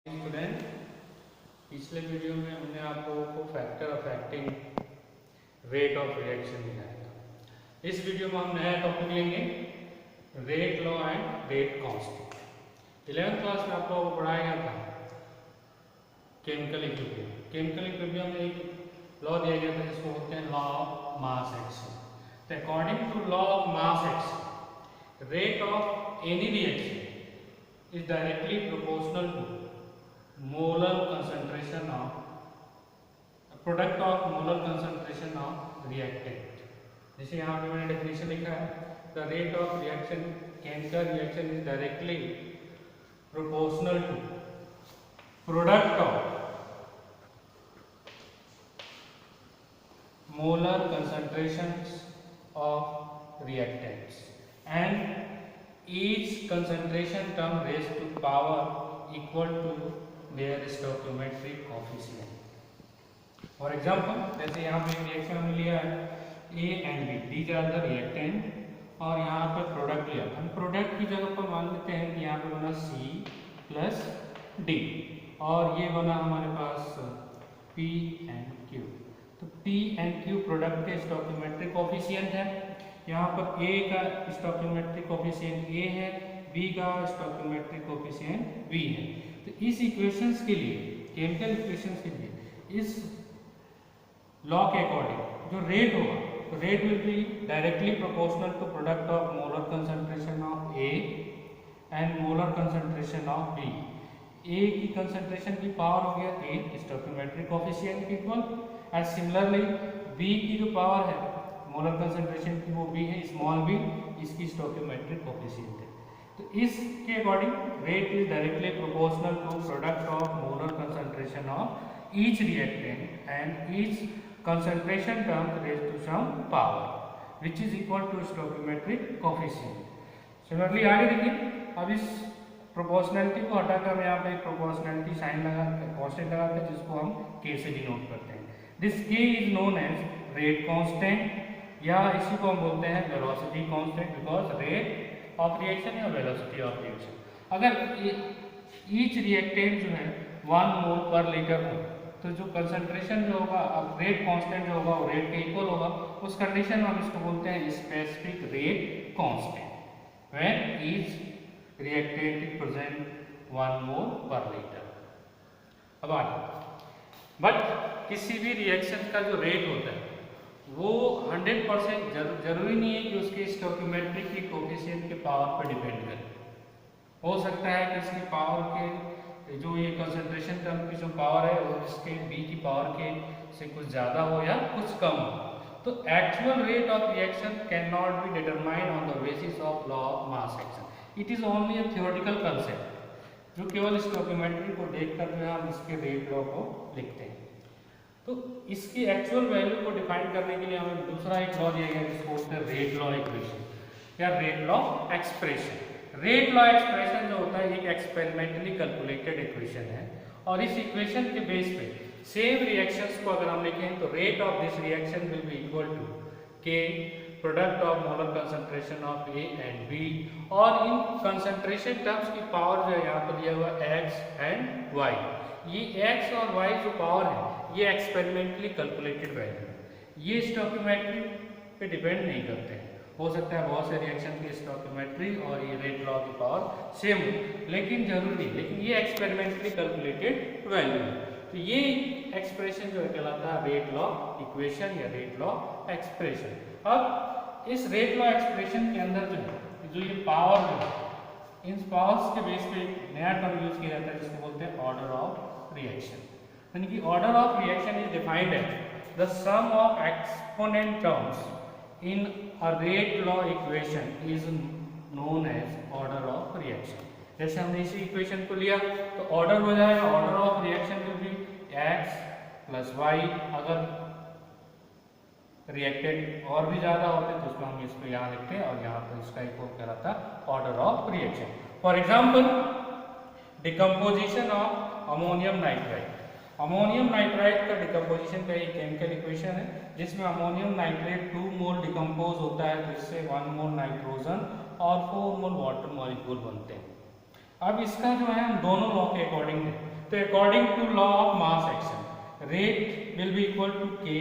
Student, पिछले video में हमने आप लोगों को factor affecting rate of reaction दिखाया था। इस वीडियो में हम नया टॉपिक लेंगे, rate law and rate constant. 11th class में आप लोगों को पढ़ाया गया था केमिकल इक्विलिब्रियम। केमिकल इक्विलिब्रियम में एक लॉ दिया गया था जिसको बोलते हैं लॉ ऑफ मास एक्शन। तो according to law of mass action, rate of any reaction is directly proportional to molar concentration of product of molar concentration of reactant। जैसे यहाँ पे मैंने डेफिनेशन लिखा है, the rate of reaction chemical reaction is directly proportional to product of molar concentrations of reactants and each concentration term raised to power equal to their stoichiometric coefficient। For example, जैसे यहाँ पे reaction हमने लिया है A and B, these are the reactant और यहाँ पे product लिया। हम प्रोडक्ट की जगह पर मान लेते हैं कि यहाँ पे बना C प्लस D और ये बना हमारे पास P एंड Q। तो P एंड Q प्रोडक्ट के स्टोइकियोमेट्रिक कोफिशिएंट है। यहाँ पर A का स्टोइकियोमेट्रिक कोफिशिएंट A है, B का स्टोइकियोमेट्रिक कोफिशिएंट B है। तो इस इक्वेशंस के लिए, केमिकल इक्वेशंस के लिए, इस लॉ के अकॉर्डिंग जो रेट होगा, तो rate will be directly proportional to product of molar concentration of A and molar concentration of B। A की कंसंट्रेशन की पावर हो गया A स्टोइकियोमेट्रिक कोफिशिएंट की इक्वल, एंड सिमिलरली B की जो पावर है मोलर कंसंट्रेशन की वो B है, स्मॉल b, इसकी स्टोइकियोमेट्रिक कोफिशिएंट है। तो इसके according rate is directly proportional to product of molar concentration of each reactant and each concentration term raised to some power which is equal to stoichiometric coefficient. Similarly आगे देखिए, अब इस proportionality को हटाकर हम यहाँ पे प्रोपोर्शनैलिटी साइन लगा कांस्टेंट लगाते हैं जिसको हम k से डिनोट करते हैं। This k is known as rate constant या इसी को हम बोलते हैं velocity constant, because rate of reaction या वेलोसिटी ऑफ रिएक्शन। अगर ईच रिएक्टेंट जो है 1 मोल पर लीटर हो तो जो कंसंट्रेशन जो होगा, अब रेट कांस्टेंट जो होगा वो रेट के इक्वल होगा। उस कंडीशन में हम इसको बोलते हैं specific rate constant when each reactant is present 1 मोल पर लीटर। अब आगे, बट किसी भी रिएक्शन का जो रेट होता है वो 100% जरूरी नहीं है कि उसके स्टोइकियोमेट्रिक की कोफिशिएंट के पावर पर डिपेंड करे। हो सकता है कि इसकी पावर के जो ये कंसंट्रेशन टर्म की जो पावर है वो इसके B की पावर के से कुछ ज़्यादा हो या कुछ कम हो। तो actual rate of reaction can not be determined on the basis of law of mass action. It is only a theoretical concept जो केवल स्टोइकियोमेट्री को देखकर जो है हम इसके रेट लॉ को लिखते हैं। तो इसकी एक्चुअल वैल्यू को डिफाइन करने के लिए हमें दूसरा एक लॉ दिया गया जिसको बोलते हैं रेट लॉ इक्वेशन या rate law expression. Rate law expression जो होता है एक एक्सपेरिमेंटली कैलकुलेटेड इक्वेशन है और इस इक्वेशन के बेस पे सेम रिएक्शंस को अगर हम लिखें तो rate of this reaction will be equal to k product of molar concentration of A and B, और इन कंसंट्रेशन टर्म्स की पावर जो है यहाँ पर दिया हुआ x एंड y। ये x और y जो पावर है ये एक्सपेरिमेंटली कैलकुलेटेड वैल्यू है, ये स्टोइकियोमेट्री पे डिपेंड नहीं करते हैं। हो सकता है बहुत से रिएक्शन की स्टोइकियोमेट्री और ये रेट लॉ की पावर सेम हो, लेकिन जरूरी नहीं, लेकिन ये एक्सपेरिमेंटली कैलकुलेटेड वैल्यू है। तो ये एक्सप्रेशन जो है कहलाता है रेट लॉ इक्वेशन या रेट लॉ एक्सप्रेशन। अब इस रेट लॉ एक्सप्रेशन के अंदर जो ये पावर है, इन पावर्स के बेस पे नया टर्म यूज किया जाता है जिसको बोलते हैं ऑर्डर ऑफ रिएक्शन। यानी कि order of reaction is defined as the sum of exponent terms in a rate law equation is known as order of reaction. जैसे हमने इसी इक्वेशन को लिया तो ऑर्डर हो जाएगा, order of reaction will B x plus y। अगर reactant और भी ज्यादा होते तो उसको हम इसको यहाँ लिखते हैं और यहाँ पर इसका इक्वल कहलाता order of reaction. For example, decomposition of ammonium nitride. Ammonium nitride का डिकम्पोजिशन का एक केमिकल इक्वेशन है जिसमें अमोनियम नाइट्रेट 2 मोल डिकम्पोज होता है तो इससे 1 मोल नाइट्रोजन और 4 मोल वाटर मॉलिक्यूल बनते हैं। अब इसका जो है हम दोनों लॉ के अकॉर्डिंग तो according to law of mass action rate will be equal to K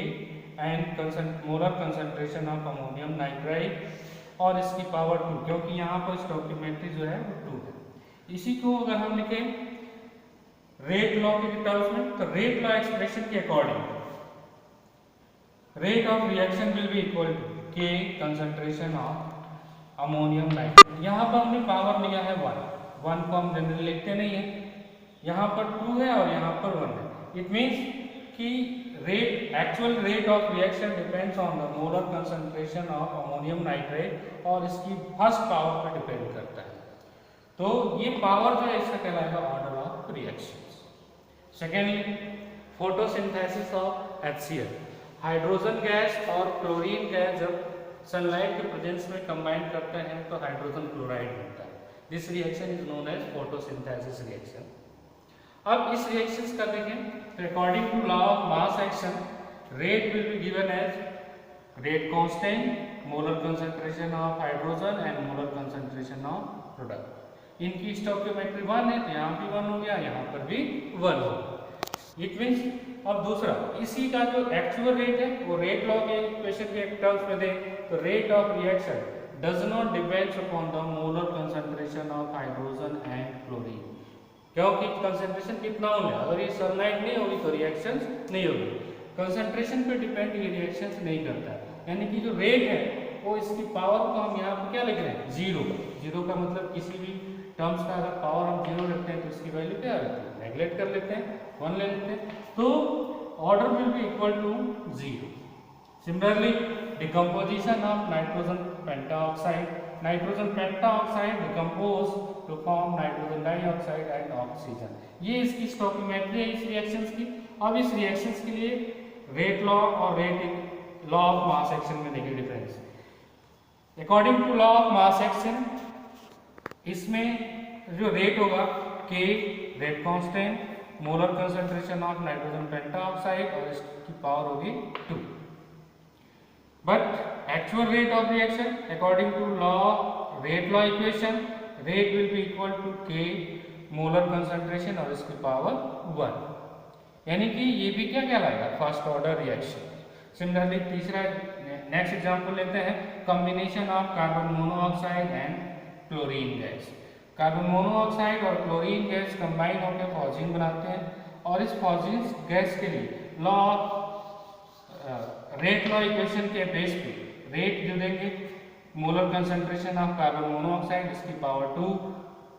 and molar concentration of ammonium nitride और इसकी पावर 2, क्योंकि यहाँ पर स्टोइकियोमेट्री जो है वो 2 है। इसी को अगर हम लिखें रेट लॉ के टर्म्स में, तो रेट लॉ एक्सप्रेशन के according rate of reaction will be equal to k concentration of ammonium nitride. यहाँ पर हमने पावर लिया है 1 को हम जनरली लिखते नहीं है, यहाँ पर 2 है और यहाँ पर 1 है। इट मीन्स कि actual rate of reaction depends on the molar concentration of ammonium nitride और इसकी फर्स्ट पावर पर डिपेंड करता है। तो ये पावर जो है इसका कहलाएगा order of reactions. Secondly photosynthesis of HCl, hydrogen gas और क्लोरीन गैस जब सनलाइट के प्रेजेंस में कंबाइन करते हैं तो हाइड्रोजन क्लोराइड बनता है। This reaction is known as photosynthesis reaction. अब इस रिएक्शंस का देखें तो according to law of mass action rate will be given as rate constant, molar concentration of hydrogen and molar concentration of product. इनकी stoichiometry 1 है तो यहाँ भी 1 हो गया, यहाँ पर भी 1 हो गया। इट मीन्स अब दूसरा इसी का जो एक्चुअल रेट है वो रेट लॉ के इक्वेशन के टर्म्स में दें तो rate of reaction does not depends upon the molar concentration of hydrogen and chlorine, क्योंकि कंसंट्रेशन कितना होगा, अगर ये सनलाइट नहीं होगी तो रिएक्शंस नहीं होगी। कंसंट्रेशन पे डिपेंड ये रिएक्शंस नहीं करता, यानी कि जो रेट है वो इसकी पावर को हम यहाँ पर क्या लिख रहे हैं 0 का मतलब किसी भी टर्म्स का अगर पावर हम 0 रखते हैं तो इसकी वैल्यू क्या रहती है, नेगलेक्ट कर लेते हैं, 1 ले लेते हैं, तो order will be equal to 0। Similarly decomposition of nitrogen pentoxide, nitrogen pentoxide decompose to form nitrogen dioxide and oxygen. ये इसकी स्टोइकियोमेट्री है इस रिएक्शंस की। अब इस रिएक्शंस के लिए रेट लॉ और rate law of mass action में देखिए difference. According to law of mass action इसमें जो रेट होगा k rate constant, molar concentration of nitrogen pentoxide और इसकी पावर होगी 2। But actual rate of reaction according to law rate law equation rate will be equal to k molar concentration और इसकी power 1, यानी कि ये भी क्या कहलाएगा फर्स्ट ऑर्डर रिएक्शन। सिमिलरली तीसरा नेक्स्ट एग्जांपल लेते हैं, combination of carbon monoxide and chlorine gas. Carbon monoxide और क्लोरीन गैस कंबाइन होकर फॉस्फीन बनाते हैं और इस फॉस्फीन गैस के लिए लॉ रेट लॉ इक्वेशन के बेस पे रेट जो देंगे molar concentration of carbon monoxide इसकी पावर 2,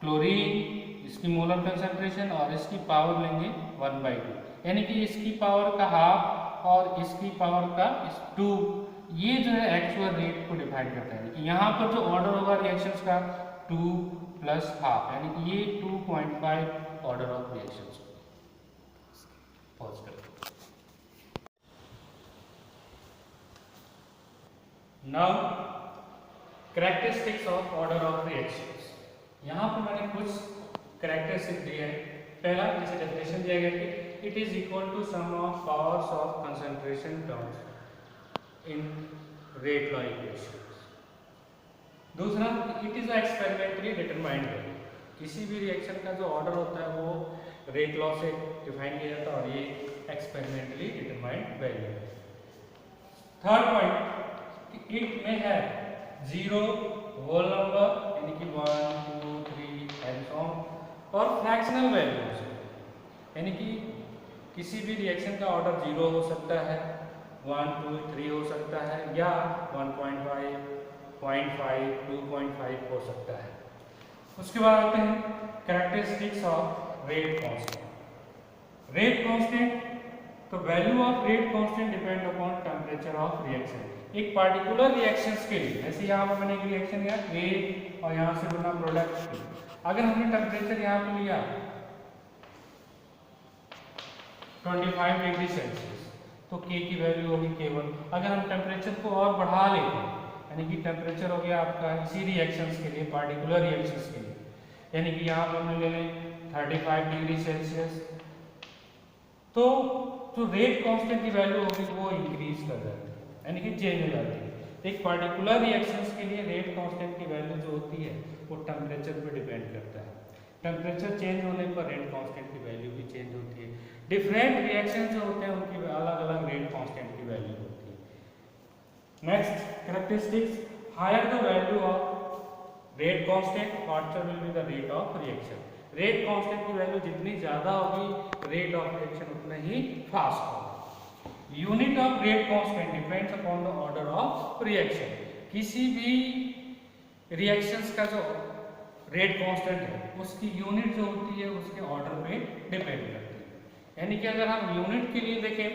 क्लोरीन इसकी मोलर कंसंट्रेशन और इसकी पावर लेंगे 1/2, यानी कि इसकी पावर का हाफ और इसकी पावर का 2। ये जो है एक्चुअल रेट को डिफाइन करता है कि यहाँ पर जो ऑर्डर होगा रिएक्शंस का 2 + हाफ, यानी कि ये 2.5 ऑर्डर ऑफ रिएक्शंस। पॉज करें। Now characteristics of order of reactions. यहाँ पर मैंने कुछ कैरेक्टरिस्टिक दिए हैं। पहला जैसे डेफिनेशन दिया गया कि it is equal to sum of powers of concentration terms in rate law equations. दूसरा it is experimentally determined value, किसी भी रिएक्शन का जो ऑर्डर होता है वो रेट लॉ से डिफाइन किया जाता है और ये एक्सपेरिमेंटली डिटरमाइंड वैल्यू है। थर्ड पॉइंट इट में है 0 होल नंबर यानी कि 1 2 3 एंड सो ऑन और फ्रैक्शनल वैल्यूज, यानी कि किसी भी रिएक्शन का ऑर्डर 0 हो सकता है, 1 2 3 हो सकता है या 1.5 0.5 2.5 हो सकता है। उसके बाद आते हैं characteristics of rate constant. Rate constant तो value of rate constant depend upon temperature of reaction. एक पार्टिकुलर रिएक्शंस के लिए, जैसे यहाँ पर मैंने एक रिएक्शन लिया A और यहाँ से बना प्रोडक्ट B, अगर हमने टेम्परेचर यहाँ पे लिया 25 डिग्री सेल्सियस तो K की वैल्यू होगी K1। अगर हम टेम्परेचर को और बढ़ा लेते हैं यानी कि टेम्परेचर हो गया आपका इसी रिएक्शंस के लिए पार्टिकुलर रिएक्शंस के लिए, यानी कि यहाँ पर हम ले लें 35 डिग्री सेल्सियस, तो जो रेट कांस्टेंट की वैल्यू होगी वो इंक्रीज कर जाती है, यानी कि चेंज हो जाती है। तो एक पार्टिकुलर रिएक्शंस के लिए रेट कांस्टेंट की वैल्यू जो होती है वो टेम्परेचर पे डिपेंड करता है। टेम्परेचर चेंज होने पर रेट कांस्टेंट की वैल्यू भी चेंज होती है। डिफरेंट रिएक्शन जो होते हैं उनकी अलग अलग रेट कांस्टेंट की वैल्यू होती है। Next characteristics, higher the value of rate constant faster will be the rate of reaction. Rate constant की वैल्यू जितनी ज्यादा होगी रेट ऑफ रिएक्शन उतना ही फास्ट होगा। Unit of rate constant depends upon the order of reaction. किसी भी reactions का जो रेट कांस्टेंट है उसकी यूनिट जो होती है उसके ऑर्डर पे डिपेंड करती है। यानी कि अगर हम यूनिट के लिए देखें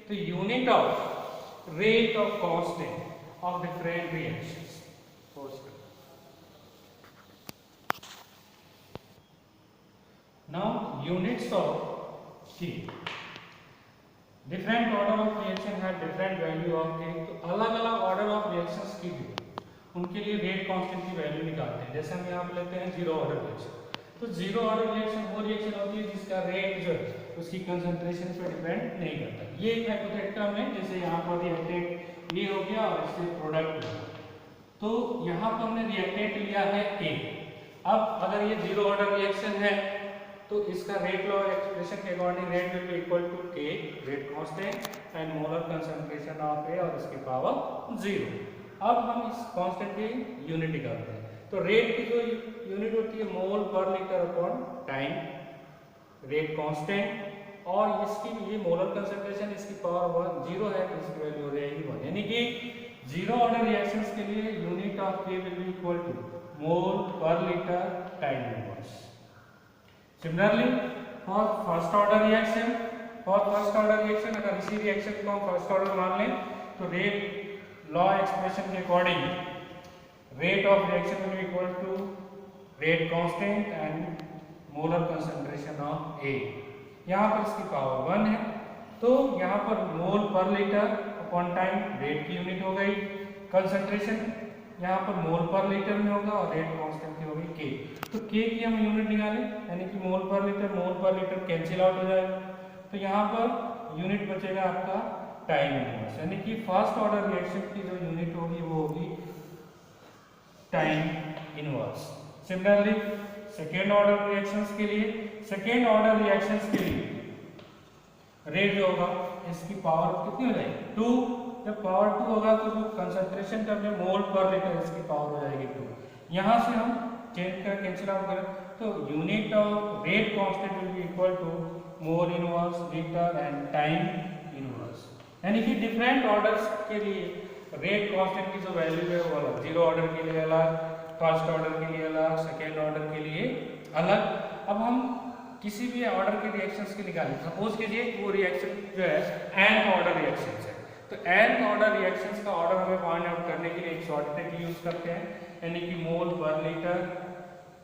तो unit of rate of constant of different reactions. Now units of के, डिफरेंट ऑर्डर ऑफ रिएक्शन है डिफरेंट वैल्यू ऑफ के। तो अलग अलग ऑर्डर ऑफ रिएक्शंस की भी उनके लिए रेट कांस्टेंट की वैल्यू निकालते हैं। जैसे हम यहाँ पे लेते हैं जीरो ऑर्डर रिएक्शन, तो जीरो ऑर्डर रिएक्शन वो रिएक्शन होती है जिसका रेट जो है उसकी कंसंट्रेशन पर डिपेंड नहीं करता। ये एक हाइपोथेटिकल में जैसे यहाँ पर रिएक्टेंट ये हो गया और इससे प्रोडक्ट हुआ, तो यहाँ पर हमने रिएक्टेंट लिया है ए। अब अगर ये जीरो ऑर्डर रिएक्शन है तो इसका रेट लॉ एक्सप्रेशन के according rate will be equal to K rate constant and molar concentration of A और इसकी पावर 0। अब हम इस कांस्टेंट की यूनिट निकालते हैं। तो रेट की जो यूनिट होती है मोल पर litre upon time, rate constant, और इसकी ये मोलर कंसंट्रेशन इसकी पावर 0 है तो इसकी वैल्यू हो जाएगी 1। यानी कि जीरो ऑर्डर रिएक्शंस के लिए यूनिट ऑफ के विल बी इक्वल टू मोल पर litre time inverse. Similarly for first order reaction, अगर इसी रिएक्शन को हम फर्स्ट ऑर्डर मान लें तो रेट लॉ एक्सप्रेशन के according rate of reaction will be equal to rate constant and molar concentration of A. यहाँ पर इसकी पावर 1 है तो यहाँ पर मोल पर लीटर अपॉन टाइम रेट की यूनिट हो गई, कंसंट्रेशन यहाँ पर मोल पर लीटर में होगा और रेट कांस्टेंट की होगी के। तो के की हम यूनिट निकालें यानी कि मोल पर लीटर कैंसिल आउट हो जाएगा, तो यहाँ पर यूनिट बचेगा आपका टाइम इनवर्स। यानी कि फर्स्ट ऑर्डर रिएक्शन की जो यूनिट होगी वो होगी time inverse. Similarly second order reactions के लिए रेट जो होगा इसकी पावर कितनी हो जाएगी 2। जब पावर 2 होगा तो जो कंसंट्रेशन का मोल पर लीटर इसकी पावर हो जाएगी 2। यहाँ से हम चेंज कर कैंसिल आउट करें तो unit of rate constant will be equal to mole inverse litre and time inverse. यानी कि डिफरेंट ऑर्डर्स के लिए रेट कांस्टेंट की जो वैल्यू है वो अलग, जीरो ऑर्डर के लिए अलग, फर्स्ट ऑर्डर के लिए अलग, सेकेंड ऑर्डर के लिए अलग। अब हम किसी भी ऑर्डर के रिएक्शंस की निकालें, सपोज कीजिए वो रिएक्शन जो है एन ऑर्डर रिएक्शंस है, तो एन ऑर्डर रिएक्शंस का ऑर्डर हमें फाइंड आउट करने के लिए एक शॉर्टकट यूज करते हैं यानी कि मोल पर लीटर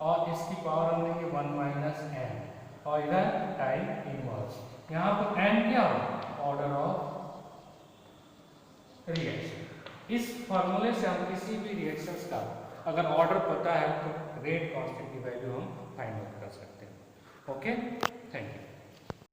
और इसकी पावर हम लेंगे 1 माइनस एन और इधर टाइम इनवर्स। यहाँ पर एन क्या हो ऑर्डर ऑफ रिएक्शन। इस फॉर्मूले से हम किसी भी रिएक्शंस का अगर ऑर्डर पता है तो रेट कांस्टेंट की वैल्यू हम फाइंड आउट कर सकते हैं। Okay, thank you.